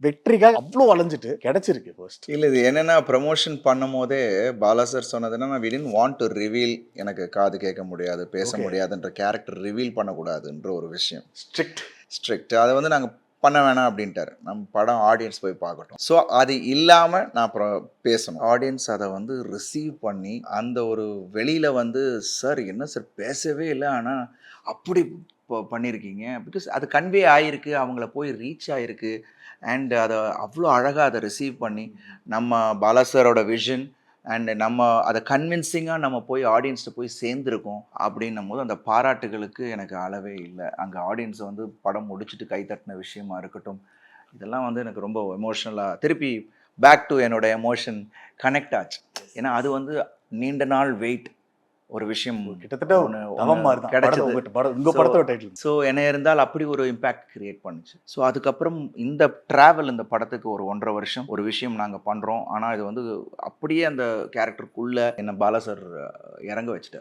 வெற்றிக்காக அவ்ளோ அலைஞ்சிட்டு கிடைச்சிருக்கு ஃபர்ஸ்ட். இல்ல இது என்னன்னா ப்ரமோஷன் பண்ணும்போதே பாலா சார் சொன்னது என்னன்னா, "we didn't want to reveal எனக்கு காது கேட்க முடியாது, பேச ஓகே. முடியாதுன்ற கேரக்டர் ரிவீல் பண்ணக்கூடாதுன்ற ஒரு விஷயம். ஸ்ட்ரிக்ட். ஸ்ட்ரிக்ட். அத வந்து நாங்க பண்ண வேணாம் அப்டின்ட்டாரு. நம்ம படம் ஆடியன்ஸ் போய் பார்க்கட்டும். ஸோ அது இல்லாம நான் அப்புறம் பேசணும். ஆடியன்ஸ் அத வந்து ரிசீவ் பண்ணி, அந்த ஒரு வெளியில வந்து, "சார் என்ன சார் பேசவே இல்ல. ஆனா அப்படி பண்ணியிருக்கீங்க." பிகாஸ் அது கன்வே ஆயிருக்கு. அவங்கள போய் ரீச் ஆயிருக்கு. அண்ட் அத அவ்ளோ அழகா அத ரிசீவ் பண்ணி, நம்ம பாலா சாரோட விஷன் அண்ட் நம்ம அத கன்வின்சிங்கா நம்ம போய் ஆடியன்ஸ்ட்ட போய் சேர்ந்திருக்கோம் அப்படின்னும்போது, அந்த பாராட்டுகளுக்கு எனக்கு அளவே இல்ல. அங்க ஆடியன்ஸ் வந்து படம் முடிச்சுட்டு கை தட்டின விஷயமா இருக்கட்டும், இதெல்லாம் வந்து எனக்கு ரொம்ப எமோஷனலா திருப்பி பேக் டூ என்னோட எமோஷன் கனெக்ட் ஆச்சு. ஏன்னா அது வந்து நீண்ட நாள் வெயிட் ஒரு விஷயம் கிட்டத்தட்ட ஒண்ணு ஒண்ணு தவம் மாரி தான். கிடைச்சது. உங்க ஸோ படத்தோட டைட்டில். ஸோ என்ன இருந்தால் அப்படி ஒரு இம்பாக்ட் கிரியேட் பண்ணுச்சு. ஸோ அதுக்கப்புறம் இந்த ட்ராவல் இந்த படத்துக்கு ஒரு 1 1/2 வருஷம் ஒரு விஷயம் நாங்க பண்றோம். ஆனா இது வந்து அப்படியே அந்த கேரக்டருக்குள்ள என்ன பாலா சார் இறங்க வச்சுட்டார்.